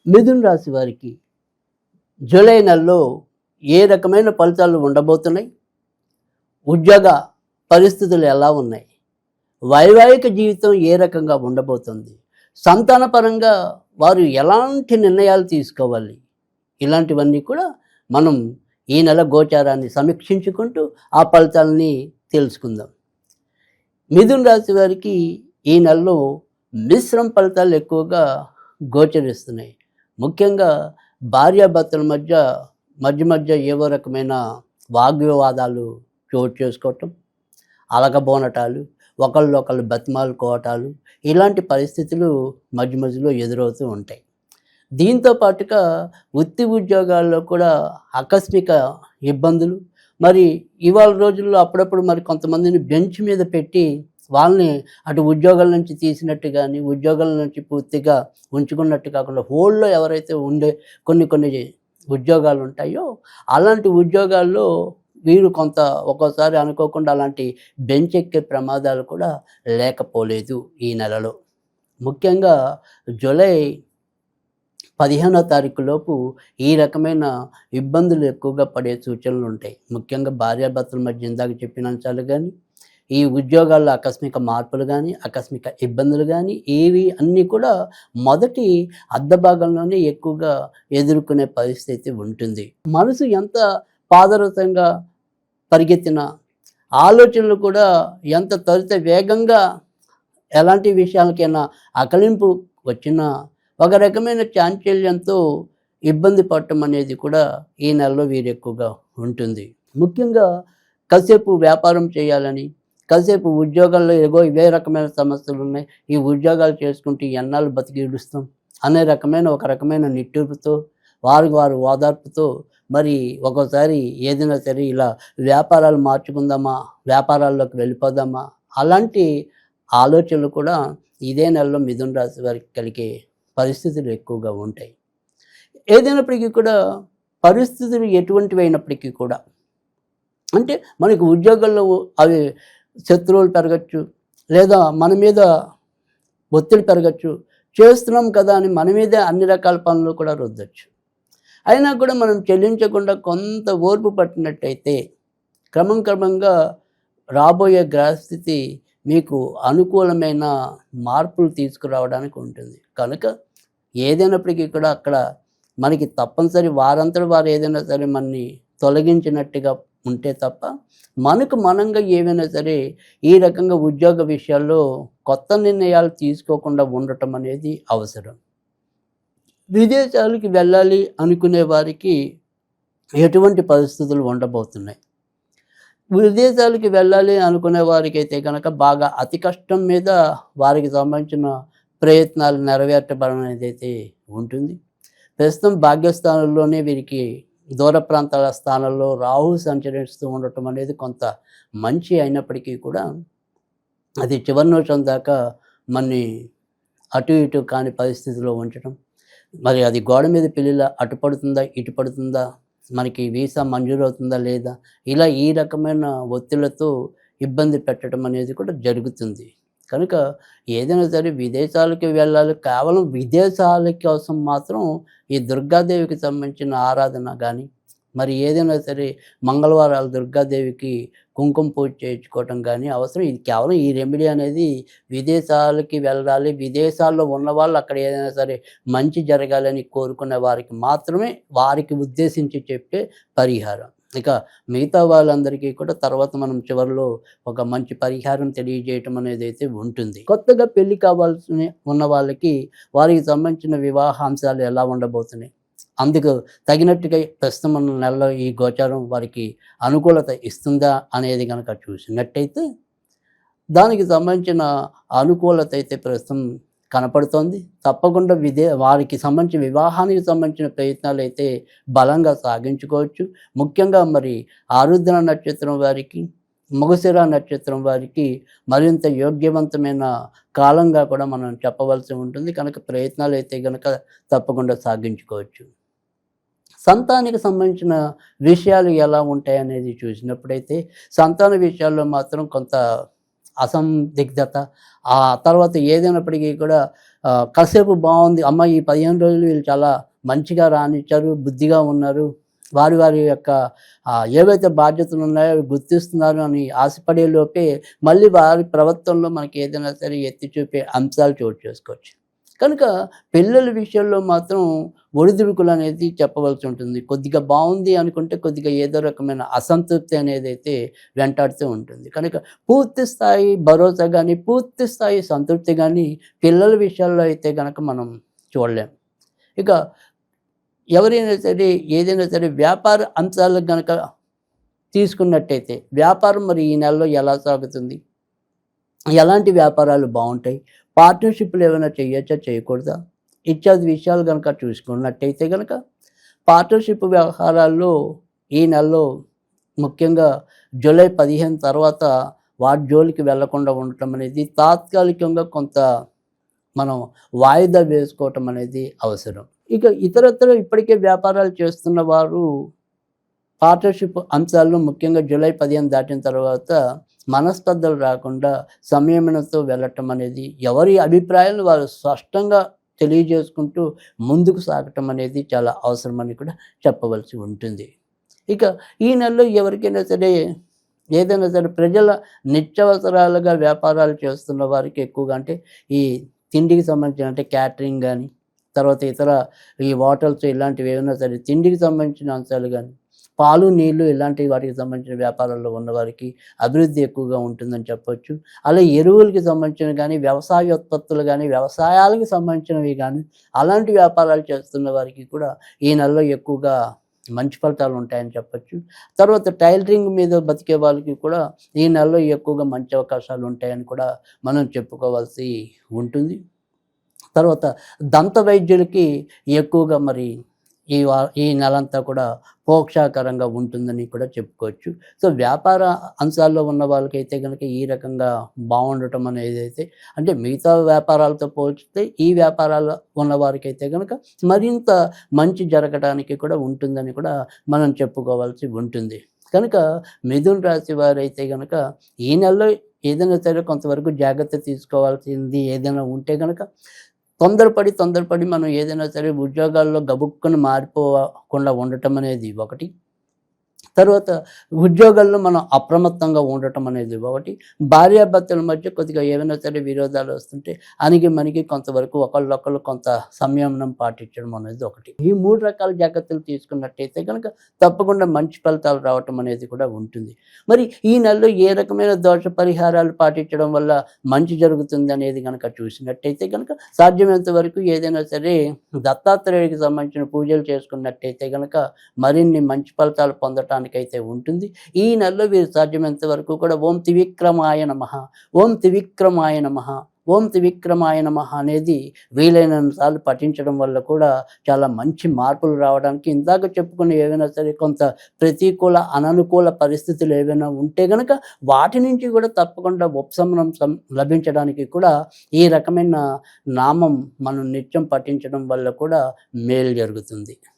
మిథున రాశి వారికి జూలై నెలలో ఏ రకమైన ఫలితాలు ఉండబోతున్నాయి? ఉద్యోగ పరిస్థితులు ఎలా ఉన్నాయి? వైవాహిక జీవితం ఏ రకంగా ఉండబోతుంది? సంతానపరంగా వారు ఎలాంటి నిర్ణయాలు తీసుకోవాలి? ఇలాంటివన్నీ కూడా మనం ఈ నెల గోచారాన్ని సమీక్షించుకుంటూ ఆ ఫలితాలని తెలుసుకుందాం. మిథున రాశి వారికి ఈ నెలలో మిశ్రమ ఫలితాలు ఎక్కువగా గోచరిస్తున్నాయి. ముఖ్యంగా భార్యాభర్తల మధ్య ఏవో రకమైన వాగ్వివాదాలు చోటు చేసుకోవటం, అలకబోనటాలు, ఒకళ్ళు బతిమాలుకోవటాలు, ఇలాంటి పరిస్థితులు మధ్యలో ఎదురవుతూ ఉంటాయి. దీంతో పాటుగా వృత్తి ఉద్యోగాల్లో కూడా ఆకస్మిక ఇబ్బందులు, మరి ఇవాళ రోజుల్లో అప్పుడప్పుడు మరి కొంతమందిని బెంచ్ మీద పెట్టి వాళ్ళని అటు ఉద్యోగాల నుంచి తీసినట్టు కానీ, ఉద్యోగాల నుంచి పూర్తిగా ఉంచుకున్నట్టు కాకుండా హోల్డ్లో ఎవరైతే ఉండే కొన్ని ఉద్యోగాలు ఉంటాయో అలాంటి ఉద్యోగాల్లో వీరు ఒక్కోసారి అనుకోకుండా అలాంటి బెంచ్ ఎక్కే ప్రమాదాలు కూడా లేకపోలేదు ఈ నెలలో. ముఖ్యంగా జూలై 15వ తారీఖులోపు ఈ రకమైన ఇబ్బందులు ఎక్కువగా పడే సూచనలు ఉంటాయి. ముఖ్యంగా భార్యాభర్తల మధ్య ఇందాక చెప్పిన అంశాలు కానీ, ఈ ఉద్యోగాల్లో ఆకస్మిక మార్పులు కానీ, ఆకస్మిక ఇబ్బందులు కానీ, అన్నీ కూడా మొదటి అర్ధభాగంలోనే ఎక్కువగా ఎదుర్కొనే పరిస్థితి ఉంటుంది. మనసు ఎంత పాదరసంగా పరిగెత్తినా, ఆలోచనలు కూడా ఎంత త్వరిత వేగంగా ఎలాంటి విషయాలకైనా అకలింపు వచ్చినా ఒక రకమైన చాంచల్యంతో ఇబ్బంది పడటం అనేది కూడా ఈ నెలలో వీరు ఎక్కువగా ఉంటుంది. ముఖ్యంగా కాసేపు వ్యాపారం చేయాలని, కాసేపు ఉద్యోగాల్లో ఇవే రకమైన సమస్యలు ఉన్నాయి, ఈ ఉద్యోగాలు చేసుకుంటూ ఎన్నాళ్ళు బతికి ఇడుస్తాం అనే ఒక రకమైన నిట్టూర్పుతో, వారు ఓదార్పుతో మరి ఒక్కోసారి ఏదైనా సరే ఇలా వ్యాపారాలు మార్చుకుందామా, వ్యాపారాల్లోకి వెళ్ళిపోదామా, అలాంటి ఆలోచనలు కూడా ఇదే నెలలో మిథున రాశి వారికి కలిగే పరిస్థితులు ఎక్కువగా ఉంటాయి. ఏదైనప్పటికీ కూడా పరిస్థితులు ఎటువంటివి అయినప్పటికీ కూడా, అంటే మనకి ఉద్యోగాల్లో అవి శత్రువులు పెరగచ్చు, లేదా మన మీద ఒత్తిడి పెరగచ్చు, చేస్తున్నాం కదా అని మన మీదే అన్ని రకాల పనులు కూడా రుద్దచ్చు. అయినా కూడా మనం చెల్లించకుండా కొంత ఓర్పు పట్టినట్టయితే క్రమంగా రాబోయే గ్రహస్థితి మీకు అనుకూలమైన మార్పులు తీసుకురావడానికి ఉంటుంది. కనుక ఏదైనప్పటికీ కూడా అక్కడ మనకి తప్పనిసరి వారంతట వారు ఏదైనా సరే మనని తొలగించినట్టుగా ఉంటే తప్ప మనకు మనంగా ఏమైనా సరే ఈ రకంగా ఉద్యోగ విషయాల్లో కొత్త నిర్ణయాలు తీసుకోకుండా ఉండటం అనేది అవసరం. విదేశాలకి వెళ్ళాలి అనుకునే వారికి ఎటువంటి పరిస్థితులు ఉండబోతున్నాయి? విదేశాలకి వెళ్ళాలి అనుకునే వారికి అయితే కనుక బాగా అతి కష్టం మీద వారికి సంబంధించిన ప్రయత్నాలు నెరవేర్చబడడం అనేది అయితే ఉంటుంది. ప్రస్తుతం భాగ్యస్థానంలోనే వీరికి దూర ప్రాంతాల స్థానంలో రాహు సంచరిస్తూ ఉండటం అనేది కొంత మంచి అయినప్పటికీ కూడా అది చివరి నిమిషం దాకా మనని అటు ఇటు కాని పరిస్థితిలో ఉంచడం, మరి అది గోడ మీద పిల్లిలా అటు పడుతుందా ఇటు పడుతుందా, మనకి వీసా మంజూరు అవుతుందా లేదా, ఇలా ఈ రకమైన ఒత్తిళ్లతో ఇబ్బంది పెట్టడం అనేది కూడా జరుగుతుంది. కనుక ఏదైనా సరే విదేశాలకి వెళ్ళాలి, కేవలం విదేశాల కోసం మాత్రం ఈ దుర్గాదేవికి సంబంధించిన ఆరాధన కానీ, మరి ఏదైనా సరే మంగళవారాలు దుర్గాదేవికి కుంకుమ పూజ చేయించుకోవటం కానీ అవసరం. ఇది కేవలం ఈ రెమెడీ అనేది విదేశాలకి వెళ్ళాలి, విదేశాల్లో ఉన్నవాళ్ళు అక్కడ ఏదైనా సరే మంచి జరగాలని కోరుకునే వారికి మాత్రమే, వారికి ఉద్దేశించి చెప్పే పరిహారం. ఇక మిగతా వాళ్ళందరికీ కూడా తర్వాత మనం చివరిలో ఒక మంచి పరిహారం తెలియజేయటం అనేది అయితే ఉంటుంది. కొత్తగా పెళ్లి కావాల్సి ఉన్న వాళ్ళకి వారికి సంబంధించిన వివాహాంశాలు ఎలా ఉండబోతున్నాయి, అందుకు తగినట్టుగా ప్రస్తుతం ఉన్న నెలలో ఈ గోచారం వారికి అనుకూలత ఇస్తుందా అనేది కనుక చూసినట్టయితే దానికి సంబంధించిన అనుకూలత అయితే ప్రస్తుతం కనపడుతోంది. తప్పకుండా వారికి సంబంధించిన వివాహానికి సంబంధించిన ప్రయత్నాలు అయితే బలంగా సాగించుకోవచ్చు. ముఖ్యంగా మరి ఆరుద్ర నక్షత్రం వారికి, మృగశిర నక్షత్రం వారికి మరింత యోగ్యవంతమైన కాలంగా కూడా మనం చెప్పవలసి ఉంటుంది. కనుక ప్రయత్నాలు అయితే కనుక తప్పకుండా సాగించుకోవచ్చు. సంతానానికి సంబంధించిన విషయాలు ఎలా ఉంటాయనేది చూసినప్పుడైతే సంతాన విషయాల్లో మాత్రం కొంత అసందిగ్ధత, ఆ తర్వాత ఏదైనప్పటికీ కూడా కాసేపు బాగుంది, అమ్మ ఈ 15 రోజులు వీళ్ళు చాలా మంచిగా రానిచ్చారు, బుద్ధిగా ఉన్నారు, వారి వారి యొక్క ఏవైతే బాధ్యతలు ఉన్నాయో అవి గుర్తిస్తున్నారు అని ఆశపడే లోపే మళ్ళీ వారి ప్రవర్తనలో మనకి ఏదైనా సరే ఎత్తి చూపే అంశాలు చోటు చేసుకోవచ్చు. కనుక పిల్లల విషయంలో మాత్రం ఒడిదుడుకులు అనేది చెప్పవలసి ఉంటుంది. కొద్దిగా బాగుంది అనుకుంటే కొద్దిగా ఏదో రకమైన అసంతృప్తి అనేదైతే వెంటాడుతూ ఉంటుంది. కనుక పూర్తి స్థాయి భరోసా కానీ, పూర్తి స్థాయి సంతృప్తి కానీ పిల్లల విషయాల్లో అయితే గనక మనం చూడలేం. ఇక ఎవరైనా సరే ఏదైనా సరే వ్యాపార అంశాలకు గనక తీసుకున్నట్టయితే వ్యాపారం మరి ఈ నెలలో ఎలా సాగుతుంది? ఎలాంటి వ్యాపారాలు బావుంటాయి? పార్ట్నర్‌షిప్‌లు ఏమైనా చేయొచ్చా? చేయకూడదా? ఇత్యాది విషయాలు గనక చూసుకున్నట్టయితే గనక పార్ట్నర్‌షిప్ వ్యవహారాల్లో ఈ నెలలో ముఖ్యంగా జూలై 15 తర్వాత వాటి జోలికి వెళ్ళకుండా ఉండటం అనేది తాత్కాలికంగా కొంత మనం వాయిదా వేసుకోవటం అనేది అవసరం. ఇక ఇతరత్ర ఇప్పటికే వ్యాపారాలు చేస్తున్న వారు పార్ట్నర్‌షిప్ అంశాల్లో ముఖ్యంగా జూలై 15 దాటిన తర్వాత మనస్పర్ధలు రాకుండా సంయమనంతో వెళ్ళటం అనేది, ఎవరి అభిప్రాయాలను వారు స్పష్టంగా తెలియజేసుకుంటూ ముందుకు సాగటం అనేది చాలా అవసరమని కూడా చెప్పవలసి ఉంటుంది. ఇక ఈ నెలలో ఎవరికైనా సరే ఏదైనా సరే ప్రజల నిత్యావసరాలుగా వ్యాపారాలు చేస్తున్న వారికి ఎక్కువగా అంటే ఈ తిండికి సంబంధించిన అంటే క్యాటరింగ్ గానీ, తర్వాత ఇతర ఈ హోటల్స్ ఇలాంటివి ఏమైనా సరే తిండికి సంబంధించిన అంశాలు గానీ, పాలు, నీళ్లు ఇలాంటి వాటికి సంబంధించిన వ్యాపారాల్లో ఉన్నవారికి అభివృద్ధి ఎక్కువగా ఉంటుందని చెప్పొచ్చు. అలాగే ఎరువులకి సంబంధించినవి కానీ, వ్యవసాయ ఉత్పత్తులు కానీ, వ్యవసాయాలకు సంబంధించినవి కానీ, అలాంటి వ్యాపారాలు చేస్తున్న వారికి కూడా ఈ నెలలో ఎక్కువగా మంచి ఫలితాలు ఉంటాయని చెప్పొచ్చు. తర్వాత టైలరింగ్ మీద బతికే వాళ్ళకి కూడా ఈ నెలలో ఎక్కువగా మంచి అవకాశాలు ఉంటాయని కూడా మనం చెప్పుకోవాల్సి ఉంటుంది. తర్వాత దంత వైద్యులకి ఎక్కువగా మరి ఈ నెలంతా కూడా మోక్షకరంగా ఉంటుందని కూడా చెప్పుకోవచ్చు. సో వ్యాపార అంశాల్లో ఉన్న వాళ్ళకైతే గనక ఈ రకంగా బాగుండటం అనేదైతే అంటే మిగతా వ్యాపారాలతో పోల్చితే ఈ వ్యాపారాల్లో ఉన్నవారికైతే గనక మరింత మంచి జరగడానికి కూడా ఉంటుందని కూడా మనం చెప్పుకోవాల్సి ఉంటుంది. కనుక మిథున రాశి వారైతే గనక ఈ నెలలో ఏదైనా సరే కొంతవరకు జాగ్రత్త తీసుకోవాల్సింది ఏదైనా ఉంటే గనక తొందరపడి మనం ఏదైనా సరే ఉద్యోగాల్లో గబుక్కున మారిపోకుండా ఉండటం అనేది ఒకటి. తర్వాత ఉద్యోగాల్లో మనం అప్రమత్తంగా ఉండటం అనేది ఒకటి. భార్యాభర్తల మధ్య కొద్దిగా ఏమైనా సరే విరోధాలు వస్తుంటే అణిగి కొంతవరకు ఒకళ్ళొకళ్ళు కొంత సంయమనం పాటించడం అనేది ఒకటి. ఈ 3 రకాల జాగ్రత్తలు తీసుకున్నట్టయితే కనుక తప్పకుండా మంచి ఫలితాలు రావటం అనేది కూడా ఉంటుంది. మరి ఈ నెలలో ఏ రకమైన దోష పరిహారాలు పాటించడం వల్ల మంచి జరుగుతుంది అనేది కనుక చూసినట్టయితే కనుక సాధ్యమైనంత వరకు ఏదైనా సరే దత్తాత్రేయుడికి సంబంధించిన పూజలు చేసుకున్నట్టయితే కనుక మరిన్ని మంచి ఫలితాలు పొందటానికి అయితే ఉంటుంది. ఈ నెలలో వీరు సాధ్యమైనంత వరకు కూడా ఓం త్రివిక్రమాయ నమః, ఓం త్రివిక్రమాయ నమః, ఓం త్రివిక్రమాయ నమః అనేది వీలైనంత సార్లు పఠించడం వల్ల కూడా చాలా మంచి మార్పులు రావడానికి, ఇందాక చెప్పుకున్న ఏవైనా సరే కొంత ప్రతికూల అననుకూల పరిస్థితులు ఏవైనా ఉంటే గనక వాటి నుంచి కూడా తప్పకుండా ఉపశమనం లభించడానికి కూడా ఈ రకమైన నామం మనం నిత్యం పఠించడం వల్ల కూడా మేలు జరుగుతుంది.